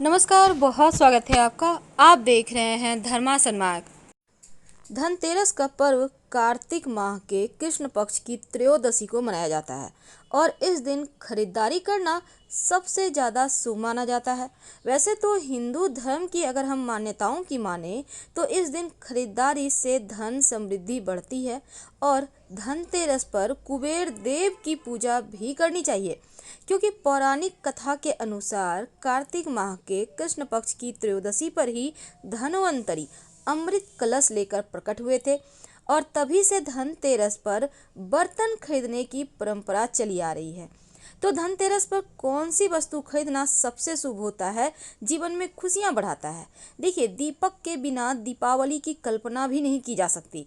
नमस्कार, बहुत स्वागत है आपका। आप देख रहे हैं धर्मासन मार्ग। धनतेरस का पर्व कार्तिक माह के कृष्ण पक्ष की त्रयोदशी को मनाया जाता है और इस दिन खरीदारी करना सबसे ज़्यादा शुभ माना जाता है। वैसे तो हिंदू धर्म की अगर हम मान्यताओं की माने तो इस दिन खरीदारी से धन समृद्धि बढ़ती है और धनतेरस पर कुबेर देव की पूजा भी करनी चाहिए, क्योंकि पौराणिक कथा के अनुसार कार्तिक माह के कृष्ण पक्ष की त्रयोदशी पर ही धन्वंतरी अमृत कलश लेकर प्रकट हुए थे और तभी से धनतेरस पर बर्तन खरीदने की परंपरा चली आ रही है। तो धनतेरस पर कौन सी वस्तु खरीदना सबसे शुभ होता है, जीवन में खुशियां बढ़ाता है? देखिए, दीपक के बिना दीपावली की कल्पना भी नहीं की जा सकती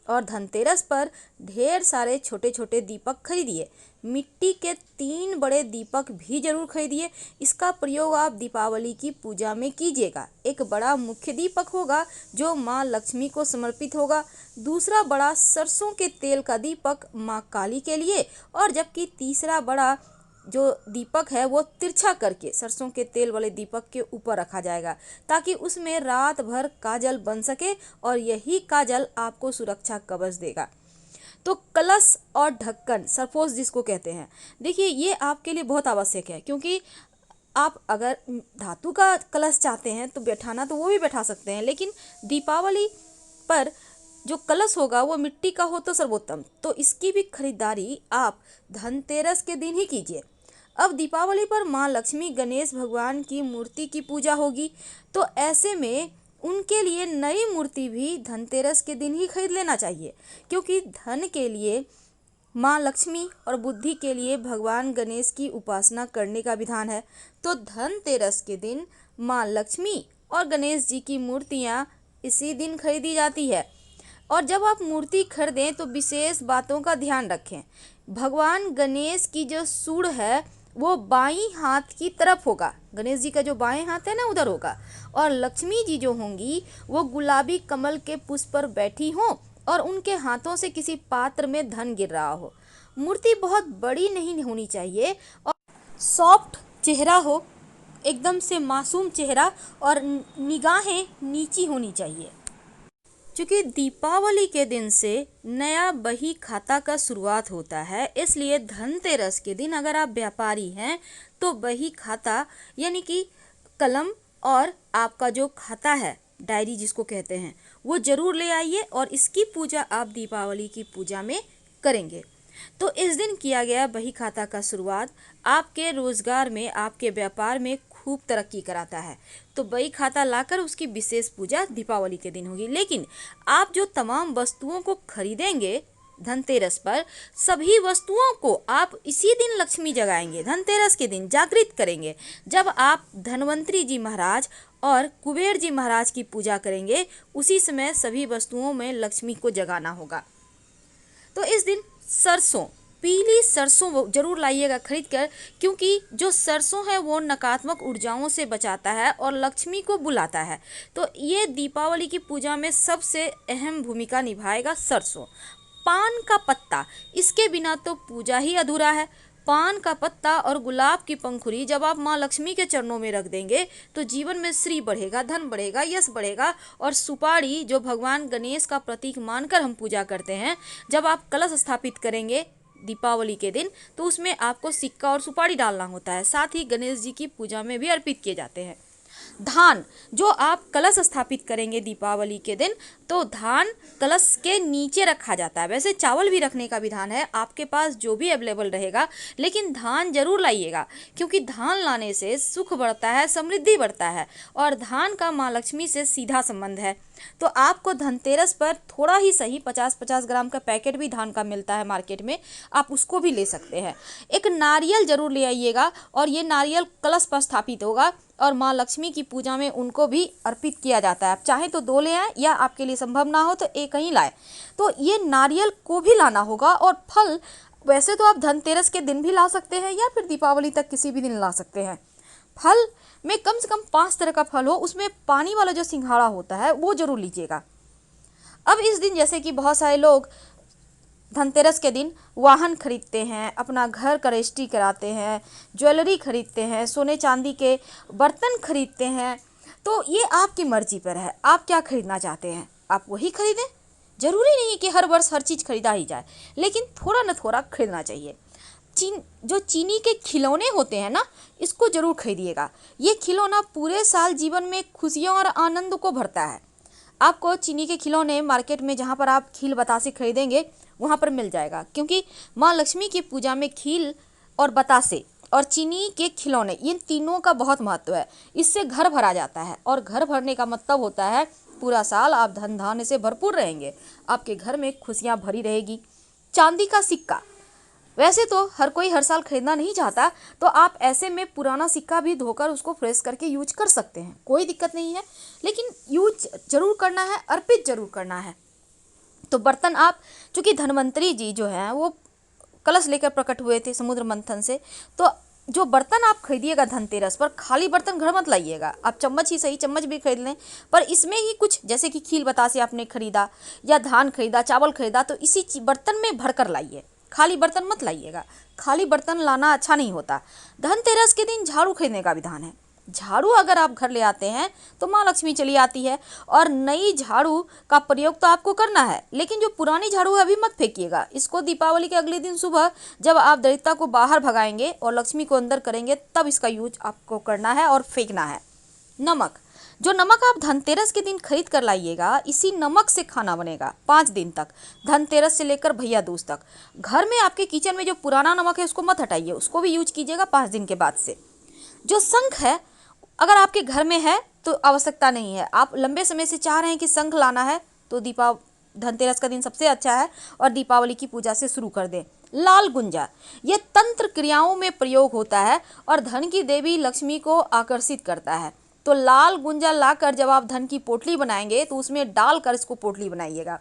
और धनतेरस पर ढेर सारे छोटे छोटे दीपक खरीदिए। मिट्टी के 3 बड़े दीपक भी जरूर खरीदिए। इसका प्रयोग आप दीपावली की पूजा में कीजिएगा। एक बड़ा मुख्य दीपक होगा जो माँ लक्ष्मी को समर्पित होगा, दूसरा बड़ा सरसों के तेल का दीपक माँ काली के लिए, और जबकि तीसरा बड़ा जो दीपक है वो तिरछा करके सरसों के तेल वाले दीपक के ऊपर रखा जाएगा, ताकि उसमें रात भर काजल बन सके और यही काजल आपको सुरक्षा कवच देगा। तो कलश और ढक्कन, सरपोश जिसको कहते हैं, देखिए ये आपके लिए बहुत आवश्यक है, क्योंकि आप अगर धातु का कलश चाहते हैं तो बैठाना तो वो भी बैठा सकते हैं, लेकिन दीपावली पर जो कलश होगा वो मिट्टी का हो तो सर्वोत्तम। तो इसकी भी खरीदारी आप धनतेरस के दिन ही कीजिए। अब दीपावली पर माँ लक्ष्मी गणेश भगवान की मूर्ति की पूजा होगी, तो ऐसे में उनके लिए नई मूर्ति भी धनतेरस के दिन ही खरीद लेना चाहिए, क्योंकि धन के लिए माँ लक्ष्मी और बुद्धि के लिए भगवान गणेश की उपासना करने का विधान है। तो धनतेरस के दिन माँ लक्ष्मी और गणेश जी की मूर्तियाँ इसी दिन खरीदी जाती है। और जब आप मूर्ति खरीदें तो विशेष बातों का ध्यान रखें। भगवान गणेश की जो सूंड है वो बाईं हाथ की तरफ होगा, गणेश जी का जो बाएं हाथ है ना उधर होगा, और लक्ष्मी जी जो होंगी वो गुलाबी कमल के पुष्प पर बैठी हों और उनके हाथों से किसी पात्र में धन गिर रहा हो। मूर्ति बहुत बड़ी नहीं होनी चाहिए और सॉफ्ट चेहरा हो, एकदम से मासूम चेहरा, और निगाहें नीची होनी चाहिए। क्योंकि दीपावली के दिन से नया बही खाता का शुरुआत होता है, इसलिए धनतेरस के दिन अगर आप व्यापारी हैं तो बही खाता यानी कि कलम और आपका जो खाता है, डायरी जिसको कहते हैं, वो जरूर ले आइए और इसकी पूजा आप दीपावली की पूजा में करेंगे। तो इस दिन किया गया बही खाता का शुरुआत आपके रोजगार में, आपके व्यापार में खूब तरक्की कराता है। तो बही खाता लाकर उसकी विशेष पूजा दीपावली के दिन होगी। लेकिन आप जो तमाम वस्तुओं को खरीदेंगे धनतेरस पर, सभी वस्तुओं को आप इसी दिन लक्ष्मी जगाएंगे, धनतेरस के दिन जागृत करेंगे, जब आप धन्वंतरी जी महाराज और कुबेर जी महाराज की पूजा करेंगे। उसी समय सभी वस्तुओं में लक्ष्मी को जगाना होगा। तो इस दिन सरसों, पीली सरसों जरूर लाइएगा खरीद कर, क्योंकि जो सरसों है वो नकारात्मक ऊर्जाओं से बचाता है और लक्ष्मी को बुलाता है। तो ये दीपावली की पूजा में सबसे अहम भूमिका निभाएगा सरसों। पान का पत्ता, इसके बिना तो पूजा ही अधूरा है। पान का पत्ता और गुलाब की पंखुड़ी जब आप माँ लक्ष्मी के चरणों में रख देंगे तो जीवन में श्री बढ़ेगा, धन बढ़ेगा, यश बढ़ेगा। और सुपारी, जो भगवान गणेश का प्रतीक मानकर हम पूजा करते हैं, जब आप कलश स्थापित करेंगे दीपावली के दिन तो उसमें आपको सिक्का और सुपारी डालना होता है, साथ ही गणेश जी की पूजा में भी अर्पित किए जाते हैं। धान, जो आप कलश स्थापित करेंगे दीपावली के दिन, तो धान कलश के नीचे रखा जाता है। वैसे चावल भी रखने का विधान है, आपके पास जो भी अवेलेबल रहेगा, लेकिन धान जरूर लाइएगा, क्योंकि धान लाने से सुख बढ़ता है, समृद्धि बढ़ता है और धान का माँ लक्ष्मी से सीधा संबंध है। तो आपको धनतेरस पर थोड़ा ही सही 50-50 ग्राम का पैकेट भी धान का मिलता है मार्केट में, आप उसको भी ले सकते हैं। एक नारियल जरूर ले आइएगा और ये नारियल कलश पर स्थापित होगा और माँ लक्ष्मी की पूजा में उनको भी अर्पित किया जाता है। आप चाहें तो 2 ले आएँ या आपके लिए संभव ना हो तो एक ही लाएं। तो ये नारियल को भी लाना होगा। और फल, वैसे तो आप धनतेरस के दिन भी ला सकते हैं या फिर दीपावली तक किसी भी दिन ला सकते हैं। फल में कम से कम 5 तरह का फल हो, उसमें पानी वाला जो सिंघाड़ा होता है वो जरूर लीजिएगा। अब इस दिन जैसे कि बहुत सारे लोग धनतेरस के दिन वाहन खरीदते हैं, अपना घर का रजिस्ट्री कराते हैं, ज्वेलरी खरीदते हैं, सोने चांदी के बर्तन खरीदते हैं। तो ये आपकी मर्जी पर है, आप क्या खरीदना चाहते हैं आप वही खरीदें। जरूरी नहीं कि हर वर्ष हर चीज़ खरीदा ही जाए, लेकिन थोड़ा न थोड़ा खरीदना चाहिए। जो चीनी के खिलौने होते हैं ना, इसको जरूर खरीदिएगा। ये खिलौना पूरे साल जीवन में खुशियों और आनंद को भरता है। आपको चीनी के खिलौने मार्केट में जहाँ पर आप खील बतासे खरीदेंगे वहाँ पर मिल जाएगा, क्योंकि माँ लक्ष्मी की पूजा में खील और बतासे और चीनी के खिलौने, इन तीनों का बहुत महत्व है। इससे घर भरा जाता है, और घर भरने का मतलब होता है पूरा साल आप धन धान्य से भरपूर रहेंगे, आपके घर में खुशियाँ भरी रहेगी। चांदी का सिक्का, वैसे तो हर कोई हर साल खरीदना नहीं चाहता, तो आप ऐसे में पुराना सिक्का भी धोकर उसको फ्रेश करके यूज कर सकते हैं, कोई दिक्कत नहीं है। लेकिन यूज जरूर करना है, अर्पित जरूर करना है। तो बर्तन आप, चूँकि धन्वंतरी जी जो हैं वो कलश लेकर प्रकट हुए थे समुद्र मंथन से, तो जो बर्तन आप खरीदिएगा धनतेरस पर, खाली बर्तन घर मत लाइएगा। आप चम्मच ही सही, चम्मच भी खरीद लें, पर इसमें ही कुछ, जैसे कि खील बतासे आपने खरीदा या धान खरीदा, चावल खरीदा, तो इसी बर्तन में भर कर लाइए, खाली बर्तन मत लाइएगा। खाली बर्तन लाना अच्छा नहीं होता। धनतेरस के दिन झाड़ू खरीदने का विधान है। झाड़ू अगर आप घर ले आते हैं तो माँ लक्ष्मी चली आती है, और नई झाड़ू का प्रयोग तो आपको करना है, लेकिन जो पुरानी झाड़ू है अभी मत फेंकिएगा। इसको दीपावली के अगले दिन सुबह जब आप दरिद्रता को बाहर भगाएंगे और लक्ष्मी को अंदर करेंगे, तब इसका यूज आपको करना है और फेंकना है। नमक, जो नमक आप धनतेरस के दिन खरीद कर लाइएगा, इसी नमक से खाना बनेगा 5 दिन तक, धनतेरस से लेकर भैया दूज तक। घर में आपके किचन में जो पुराना नमक है उसको मत हटाइए, उसको भी यूज कीजिएगा 5 दिन के बाद से। जो शंख है, अगर आपके घर में है तो आवश्यकता नहीं है, आप लंबे समय से चाह रहे हैं कि शंख लाना है, तो धनतेरस का दिन सबसे अच्छा है, और दीपावली की पूजा से शुरू कर दें। लाल गुंजा, ये तंत्र क्रियाओं में प्रयोग होता है और धन की देवी लक्ष्मी को आकर्षित करता है। तो लाल गुंजा लाकर जब आप धन की पोटली बनाएंगे तो उसमें डालकर इसको पोटली बनाइएगा।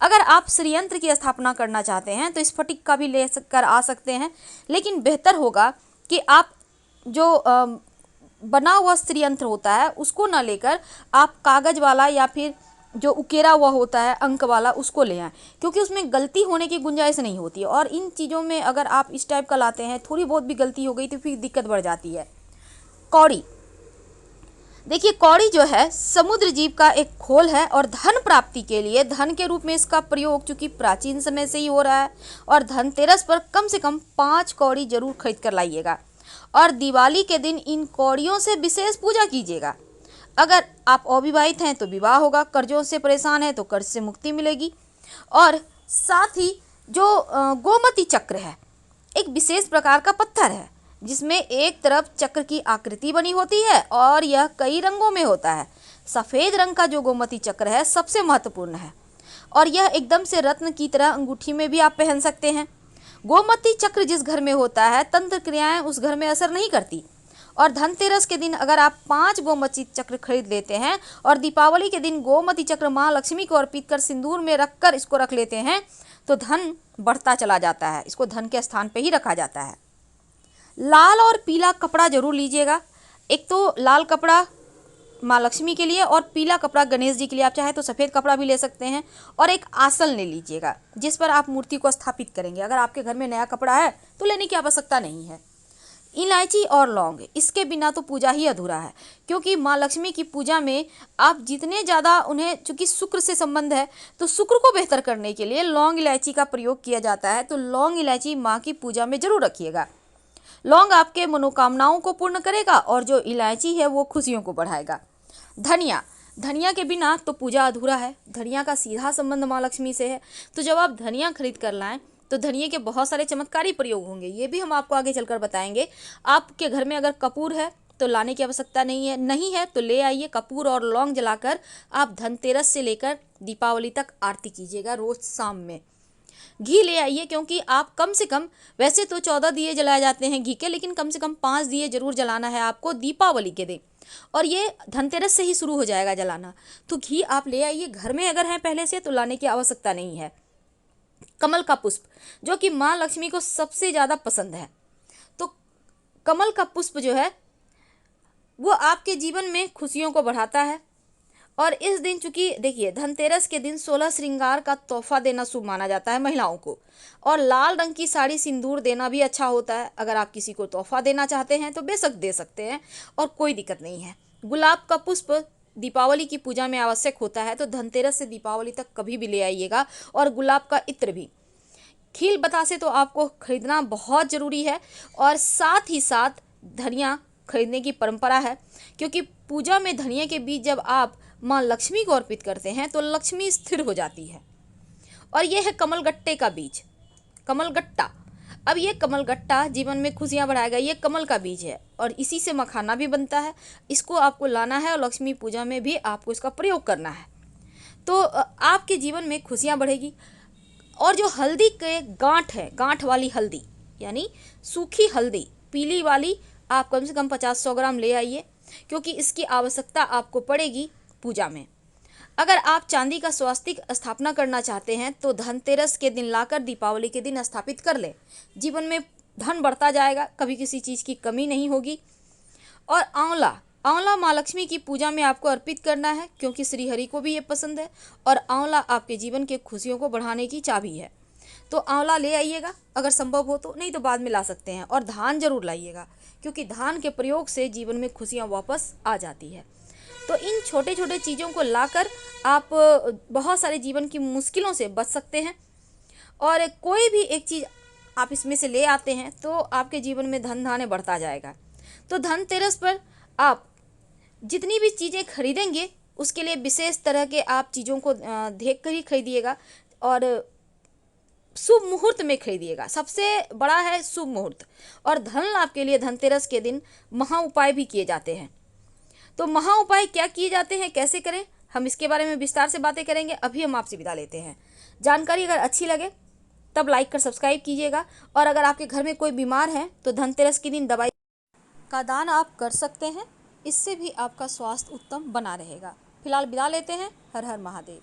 अगर आप श्रीयंत्र की स्थापना करना चाहते हैं तो स्फटिक का भी ले कर आ सकते हैं, लेकिन बेहतर होगा कि आप जो बना हुआ श्रीयंत्र होता है उसको ना लेकर आप कागज वाला या फिर जो उकेरा हुआ होता है अंक वाला उसको ले आएँ, क्योंकि उसमें गलती होने की गुंजाइश नहीं होती। और इन चीज़ों में अगर आप इस टाइप का लाते हैं, थोड़ी बहुत भी गलती हो गई तो फिर दिक्कत बढ़ जाती है। कौड़ी, देखिए कौड़ी जो है समुद्र जीव का एक खोल है, और धन प्राप्ति के लिए धन के रूप में इसका प्रयोग चूंकि प्राचीन समय से ही हो रहा है। और धनतेरस पर कम से कम 5 कौड़ी जरूर खरीद कर लाइएगा, और दिवाली के दिन इन कौड़ियों से विशेष पूजा कीजिएगा। अगर आप अविवाहित हैं तो विवाह होगा, कर्जों से परेशान हैं तो कर्ज से मुक्ति मिलेगी। और साथ ही जो गोमती चक्र है, एक विशेष प्रकार का पत्थर है जिसमें एक तरफ चक्र की आकृति बनी होती है और यह कई रंगों में होता है। सफ़ेद रंग का जो गोमती चक्र है सबसे महत्वपूर्ण है, और यह एकदम से रत्न की तरह अंगूठी में भी आप पहन सकते हैं। गोमती चक्र जिस घर में होता है, तंत्र क्रियाएं उस घर में असर नहीं करती। और धनतेरस के दिन अगर आप 5 गोमती चक्र खरीद लेते हैं और दीपावली के दिन गोमती चक्र माँ लक्ष्मी को अर्पित कर सिंदूर में रखकर इसको रख लेते हैं, तो धन बढ़ता चला जाता है। इसको धन के स्थान पे ही रखा जाता है। लाल और पीला कपड़ा जरूर लीजिएगा। एक तो लाल कपड़ा माँ लक्ष्मी के लिए और पीला कपड़ा गणेश जी के लिए। आप चाहे तो सफ़ेद कपड़ा भी ले सकते हैं। और एक आसन ले लीजिएगा जिस पर आप मूर्ति को स्थापित करेंगे। अगर आपके घर में नया कपड़ा है तो लेने की आवश्यकता नहीं है। इलायची और लौंग, इसके बिना तो पूजा ही अधूरा है, क्योंकि माँ लक्ष्मी की पूजा में आप जितने ज़्यादा उन्हें, चूँकि शुक्र से संबंध है तो शुक्र को बेहतर करने के लिए लौंग इलायची का प्रयोग किया जाता है। तो लौंग इलायची माँ की पूजा में जरूर रखिएगा। लौंग आपके मनोकामनाओं को पूर्ण करेगा और जो इलायची है वो खुशियों को बढ़ाएगा। धनिया, धनिया के बिना तो पूजा अधूरा है। धनिया का सीधा संबंध माँ लक्ष्मी से है। तो जब आप धनिया खरीद कर लाएं तो धनिये के बहुत सारे चमत्कारी प्रयोग होंगे, ये भी हम आपको आगे चलकर बताएंगे। आपके घर में अगर कपूर है तो लाने की आवश्यकता नहीं है तो ले आइए। कपूर और लौंग जलाकर आप धनतेरस से लेकर दीपावली तक आरती कीजिएगा रोज शाम में। घी ले आइए, क्योंकि आप कम से कम, वैसे तो 14 दिए जलाए जाते हैं घी के, लेकिन कम से कम 5 दिए जरूर जलाना है आपको दीपावली के दिन, और ये धनतेरस से ही शुरू हो जाएगा जलाना। तो घी आप ले आइए। घर में अगर है पहले से तो लाने की आवश्यकता नहीं है। कमल का पुष्प, जो कि माँ लक्ष्मी को सबसे ज़्यादा पसंद है, तो कमल का पुष्प जो है वो आपके जीवन में खुशियों को बढ़ाता है और इस दिन चूंकि देखिए धनतेरस के दिन 16 श्रृंगार का तोहफा देना शुभ माना जाता है महिलाओं को, और लाल रंग की साड़ी सिंदूर देना भी अच्छा होता है। अगर आप किसी को तोहफा देना चाहते हैं तो बेशक दे सकते हैं और कोई दिक्कत नहीं है। गुलाब का पुष्प दीपावली की पूजा में आवश्यक होता है, तो धनतेरस से दीपावली तक कभी भी ले आइएगा। और गुलाब का इत्र भी, खील बतासे तो आपको खरीदना बहुत ज़रूरी है। और साथ ही साथ धनिया खरीदने की परंपरा है, क्योंकि पूजा में धनिया के बीज जब आप माँ लक्ष्मी को अर्पित करते हैं तो लक्ष्मी स्थिर हो जाती है। और यह है कमलगट्टे का बीज, कमलगट्टा। अब ये कमलगट्टा जीवन में खुशियाँ बढ़ाएगा। ये कमल का बीज है और इसी से मखाना भी बनता है। इसको आपको लाना है और लक्ष्मी पूजा में भी आपको इसका प्रयोग करना है, तो आपके जीवन में खुशियाँ बढ़ेगी। और जो हल्दी के गांठ है, गांठ वाली हल्दी यानी सूखी हल्दी पीली वाली, आप कम से कम 50-100 ग्राम ले आइए, क्योंकि इसकी आवश्यकता आपको पड़ेगी पूजा में। अगर आप चांदी का स्वास्तिक स्थापना करना चाहते हैं तो धनतेरस के दिन लाकर दीपावली के दिन स्थापित कर लें। जीवन में धन बढ़ता जाएगा, कभी किसी चीज़ की कमी नहीं होगी। और आंवला, आंवला माँ लक्ष्मी की पूजा में आपको अर्पित करना है, क्योंकि श्री हरि को भी ये पसंद है। और आंवला आपके जीवन के खुशियों को बढ़ाने की चाबी है, तो आंवला ले आइएगा अगर संभव हो तो, नहीं तो बाद में ला सकते हैं। और धान जरूर लाइएगा, क्योंकि धान के प्रयोग से जीवन में खुशियाँ वापस आ जाती है। तो इन छोटे छोटे चीज़ों को लाकर आप बहुत सारे जीवन की मुश्किलों से बच सकते हैं। और कोई भी एक चीज़ आप इसमें से ले आते हैं तो आपके जीवन में धन धान्य बढ़ता जाएगा। तो धनतेरस पर आप जितनी भी चीज़ें खरीदेंगे उसके लिए विशेष तरह के आप चीज़ों को देख कर ही खरीदिएगा, और शुभ मुहूर्त में खरीदिएगा। सबसे बड़ा है शुभ मुहूर्त। और धन लाभ के लिए धनतेरस के दिन महा उपाय भी किए जाते हैं। तो महा उपाय क्या किए जाते हैं, कैसे करें, हम इसके बारे में विस्तार से बातें करेंगे। अभी हम आपसे विदा लेते हैं। जानकारी अगर अच्छी लगे तब लाइक कर सब्सक्राइब कीजिएगा। और अगर आपके घर में कोई बीमार है तो धनतेरस के दिन दवाई का दान आप कर सकते हैं, इससे भी आपका स्वास्थ्य उत्तम बना रहेगा। फिलहाल विदा लेते हैं। हर हर महादेव।